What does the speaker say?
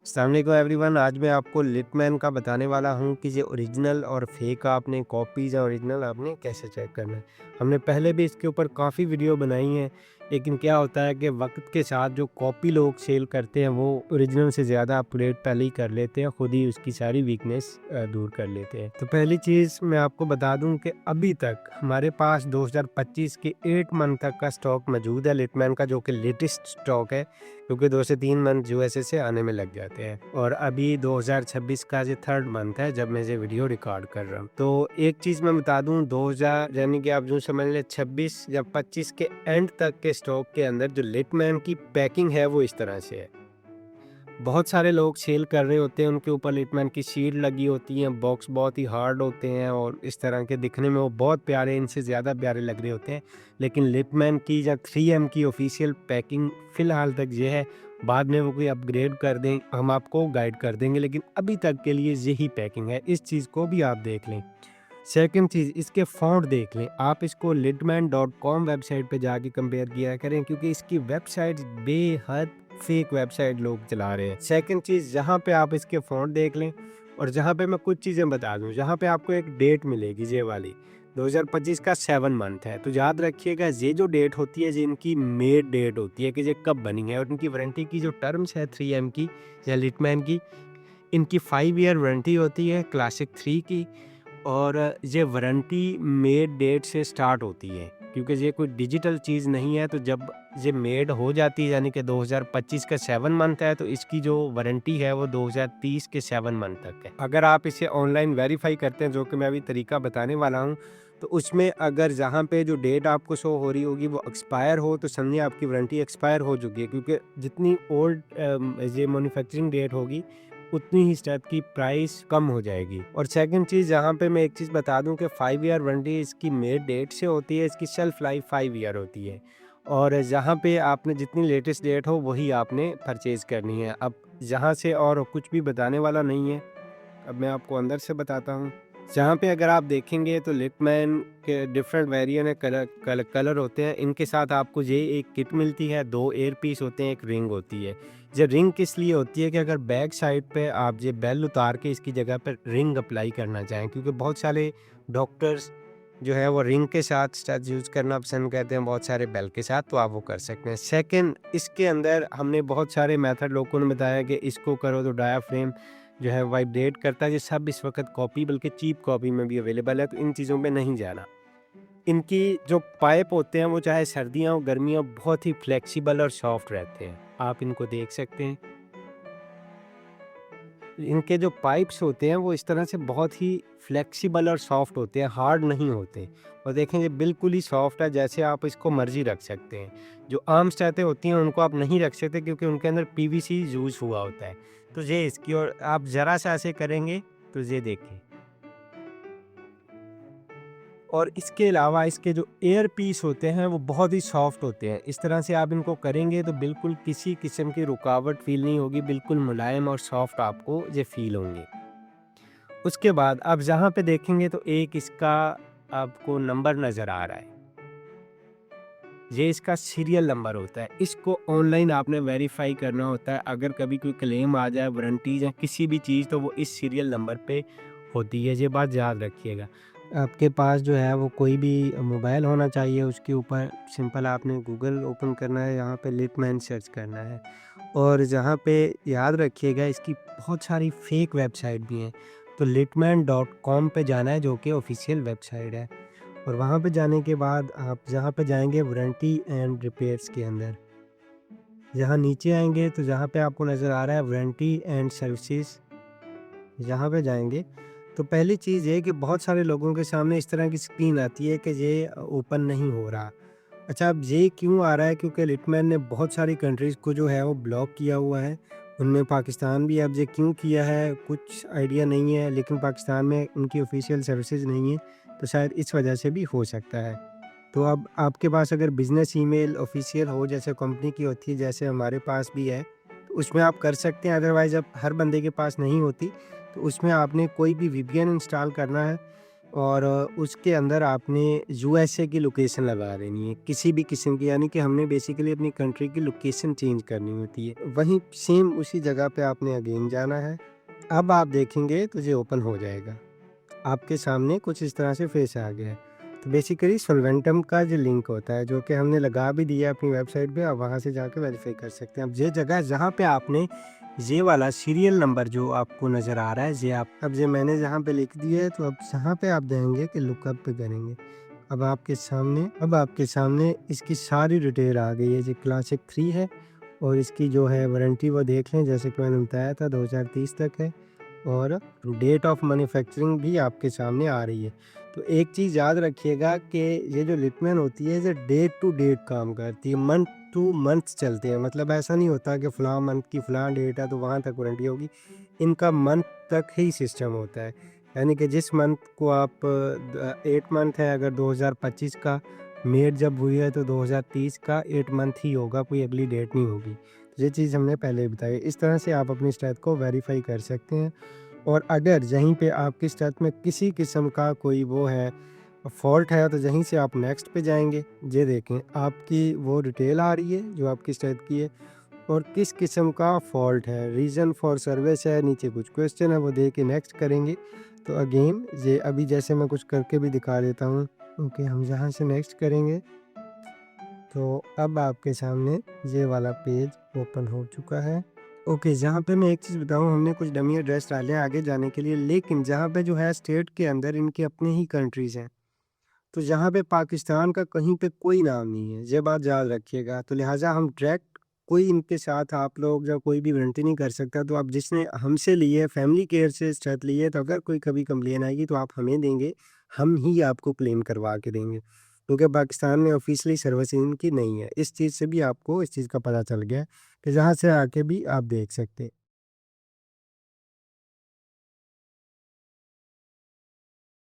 अस्सलाम वालेकुम एवरीवन। आज मैं आपको लिटमैन का बताने वाला हूँ कि ये ओरिजिनल और फेक आपने कॉपीज़ या ओरिजिनल आपने कैसे चेक करना है। हमने पहले भी इसके ऊपर काफ़ी वीडियो बनाई हैं, लेकिन क्या होता है कि वक्त के साथ जो कॉपी लोग सेल करते हैं वो ओरिजिनल से ज़्यादा अपग्रेड पहले ही कर लेते हैं, खुद ही उसकी सारी वीकनेस दूर कर लेते हैं। तो पहली चीज़ मैं आपको बता दूँ कि अभी तक हमारे पास 2025 के 8 मंथ तक का स्टॉक मौजूद है लिटमैन का, जो कि लेटेस्ट स्टॉक है, क्योंकि 2 से 3 मंथ यूएसए से आने में लग जाते हैं। और अभी 2026 का ये 3rd मंथ है जब मैं ये वीडियो रिकॉर्ड कर रहा हूँ। तो एक चीज़ मैं बता दूँ, 2000 यानी कि आप यूँ समझ लें 26 या 25 के एंड तक के स्टॉक के अंदर जो लिटमैन की पैकिंग है वो इस तरह से है। बहुत सारे लोग सेल कर रहे होते हैं, उनके ऊपर लिटमैन की शीट लगी होती है, बॉक्स बहुत ही हार्ड होते हैं और इस तरह के दिखने में वो बहुत प्यारे, इनसे ज़्यादा प्यारे लग रहे होते हैं। लेकिन लिटमैन की या 3M की ऑफिशियल पैकिंग फ़िलहाल तक ये है। बाद में वो कोई अपग्रेड कर दें, हम आपको गाइड कर देंगे, लेकिन अभी तक के लिए यही पैकिंग है। इस चीज़ को भी आप देख लें। सेकंड चीज़, इसके फ़ॉन्ट देख लें। आप इसको litman.com वेबसाइट पे जाके कंपेयर किया करें, क्योंकि इसकी वेबसाइट बेहद फेक वेबसाइट लोग चला रहे हैं। सेकंड चीज़, जहाँ पे आप इसके फ़ॉन्ट देख लें और जहाँ पे मैं कुछ चीज़ें बता दूँ, जहाँ पे आपको एक डेट मिलेगी ये वाली 2025 का 7 मंथ है, तो याद रखिएगा ये जो डेट होती है ये इनकी मेड डेट होती है कि ये कब बनी है। और इनकी वारंटी की जो टर्म्स है 3M की या लिटमैन की, इनकी 5 ईयर वारंटी होती है क्लासिक 3 की। और ये वारंटी मेड डेट से स्टार्ट होती है, क्योंकि ये कोई डिजिटल चीज़ नहीं है। तो जब ये मेड हो जाती है, यानी कि 2025 का 7 मंथ है, तो इसकी जो वारंटी है वो 2030 के 7 मंथ तक है। अगर आप इसे ऑनलाइन वेरीफाई करते हैं, जो कि मैं अभी तरीका बताने वाला हूँ, तो उसमें अगर जहाँ पे जो डेट आपको शो हो रही होगी वो एक्सपायर हो, तो समझिए आपकी वारंटी एक्सपायर हो चुकी है, क्योंकि जितनी ओल्ड ये मैन्युफैक्चरिंग डेट होगी उतनी ही स्टैक की प्राइस कम हो जाएगी। और सेकंड चीज़, यहाँ पे मैं एक चीज़ बता दूं कि 5 ईयर वारंटी इसकी मेड डेट से होती है, इसकी शेल्फ लाइफ 5 ईयर होती है। और जहाँ पे आपने जितनी लेटेस्ट डेट हो वही आपने परचेज़ करनी है। अब यहाँ से और कुछ भी बताने वाला नहीं है, अब मैं आपको अंदर से बताता हूँ। जहाँ पे अगर आप देखेंगे तो लिटमैन के डिफरेंट वेरिएंट कलर होते हैं। इनके साथ आपको ये एक किट मिलती है, 2 ईयर पीस होते हैं, एक रिंग होती है। ये रिंग किस लिए होती है कि अगर बैक साइड पे आप ये बेल उतार के इसकी जगह पर रिंग अप्लाई करना चाहें, क्योंकि बहुत सारे डॉक्टर्स जो है वो रिंग के साथ स्टड्स यूज़ करना पसंद करते हैं, बहुत सारे बेल के साथ, तो आप वो कर सकते हैं। सेकंड, इसके अंदर हमने बहुत सारे मेथड लोगों ने बताया कि इसको करो तो डायाफ्रेम जो है वाइब्रेट करता है। ये सब इस वक्त कॉपी, बल्कि चीप कॉपी में भी अवेलेबल है, तो इन चीज़ों पे नहीं जाना। इनकी जो पाइप होते हैं वो चाहे सर्दियाँ हो गर्मियाँ, बहुत ही फ्लेक्सिबल और सॉफ्ट रहते हैं, आप इनको देख सकते हैं। इनके जो पाइप्स होते हैं वो इस तरह से बहुत ही फ्लेक्सिबल और सॉफ्ट होते हैं, हार्ड नहीं होते। और देखेंगे बिल्कुल ही सॉफ्ट है, जैसे आप इसको मर्जी रख सकते हैं। जो आम सतहें होती हैं उनको आप नहीं रख सकते, क्योंकि उनके अंदर पीवीसी यूज़ हुआ होता है। तो ये इसकी, और आप ज़रा सा ऐसे करेंगे तो ये देखें। और इसके अलावा इसके जो एयर पीस होते हैं वो बहुत ही सॉफ्ट होते हैं। इस तरह से आप इनको करेंगे तो बिल्कुल किसी किस्म की रुकावट फील नहीं होगी, बिल्कुल मुलायम और सॉफ्ट आपको ये फील होंगे। उसके बाद आप जहाँ पे देखेंगे तो एक इसका आपको नंबर नज़र आ रहा है, ये इसका सीरियल नंबर होता है। इसको ऑनलाइन आपने वेरीफाई करना होता है। अगर कभी कोई क्लेम आ जाए वारंटी या किसी भी चीज़, तो वो इस सीरियल नंबर पे होती है, ये बात याद रखिएगा। आपके पास जो है वो कोई भी मोबाइल होना चाहिए, उसके ऊपर सिंपल आपने गूगल ओपन करना है, यहाँ पे लिटमैन सर्च करना है। और जहाँ पे याद रखिएगा इसकी बहुत सारी फेक वेबसाइट भी हैं, तो litman.com पे जाना है, जो कि ऑफिशियल वेबसाइट है। और वहाँ पे जाने के बाद आप जहाँ पे जाएंगे वारंटी एंड रिपेयर्स के अंदर, जहाँ नीचे आएंगे तो जहाँ पे आपको नज़र आ रहा है वारंटी एंड सर्विसेज, यहाँ पे जाएंगे तो पहली चीज़ ये कि बहुत सारे लोगों के सामने इस तरह की स्क्रीन आती है कि ये ओपन नहीं हो रहा। अच्छा, अब ये क्यों आ रहा है? क्योंकि लिटमैन ने बहुत सारी कंट्रीज़ को जो है वो ब्लॉक किया हुआ है, उनमें पाकिस्तान भी। अब ये क्यों किया है कुछ आइडिया नहीं है, लेकिन पाकिस्तान में उनकी ऑफिशियल सर्विसेज नहीं है, तो शायद इस वजह से भी हो सकता है। तो अब आपके पास अगर बिज़नेस ईमेल ऑफिशियल हो, जैसे कंपनी की होती है, जैसे हमारे पास भी है, तो उसमें आप कर सकते हैं। अदरवाइज़ अब हर बंदे के पास नहीं होती, तो उसमें आपने कोई भी वीपीएन इंस्टॉल करना है, और उसके अंदर आपने यूएसए की लोकेशन लगा देनी है, किसी भी किस्म की, यानी कि हमने बेसिकली अपनी कंट्री की लोकेशन चेंज करनी होती है। वहीं सेम उसी जगह पे आपने अगेन जाना है। अब आप देखेंगे तो ये ओपन हो जाएगा। आपके सामने कुछ इस तरह से फेस आ गया है। तो बेसिकली सोलवेंटम का जो लिंक होता है, जो कि हमने लगा भी दिया है अपनी वेबसाइट पे, आप वहाँ से जाके वेरीफाई कर सकते हैं। अब ये जगह जहाँ पे आपने ये वाला सीरियल नंबर जो आपको नज़र आ रहा है, ये आप अब ये मैंने जहाँ पे लिख दिया है, तो अब जहाँ पे आप जाएँगे कि लुकअप पे करेंगे। अब आपके सामने इसकी सारी डिटेल आ गई है। ये क्लासिक 3 है और इसकी जो है वारंटी वो देख लें, जैसे कि मैंने बताया था 2030 तक है। और डेट ऑफ मैन्युफैक्चरिंग भी आपके सामने आ रही है। तो एक चीज़ याद रखिएगा कि ये जो लिटमैन होती है, ये डेट टू डेट काम करती है, मंथ टू मंथ चलते हैं। मतलब ऐसा नहीं होता कि फ़लाँ मंथ की फ़लाँ डेट है तो वहाँ तक वारंटी होगी। इनका मंथ तक ही सिस्टम होता है। यानी कि जिस मंथ को आप 8 मंथ है, अगर 2025 का मेड जब हुई है तो 2030 का 8 मंथ ही होगा, कोई अगली डेट नहीं होगी। ये चीज़ हमने पहले ही बताई। इस तरह से आप अपनी स्टैट को वेरीफाई कर सकते हैं। और अगर यहीं पे आपकी स्टैट में किसी किस्म का कोई वो है, फ़ॉल्ट है, तो यहीं से आप नेक्स्ट पे जाएँगे। ये देखें आपकी वो डिटेल आ रही है जो आपकी स्टैट की है और किस किस्म का फ़ॉल्ट है, रीज़न फॉर सर्विस है, नीचे कुछ क्वेश्चन है, वो दे के नेक्स्ट करेंगे। तो अगेन ये अभी जैसे मैं कुछ करके भी दिखा देता हूँ। ओके, हम यहाँ से नेक्स्ट करेंगे तो अब आपके सामने ये वाला पेज ओपन हो चुका है। ओके, जहाँ पे मैं एक चीज़ बताऊँ, हमने कुछ डमी एड्रेस डाले हैं आगे जाने के लिए, लेकिन जहाँ पे जो है स्टेट के अंदर इनके अपने ही कंट्रीज़ हैं। तो यहाँ पे पाकिस्तान का कहीं पे कोई नाम नहीं है, ये बात याद रखिएगा। तो लिहाजा हम डायरेक्ट कोई इनके साथ आप लोग या कोई भी विनती नहीं कर सकता। तो आप जिसने हमसे लिए फैमिली केयर से स्टेप लिए, तो अगर कोई कभी कंप्लेन आएगी तो आप हमें देंगे, हम ही आपको क्लेम करवा के देंगे, क्योंकि पाकिस्तान में ऑफिशियली सर्विस इनकी नहीं है। इस चीज़ से भी आपको इस चीज़ का पता चल गया है कि जहाँ से आके भी आप देख सकते हैं।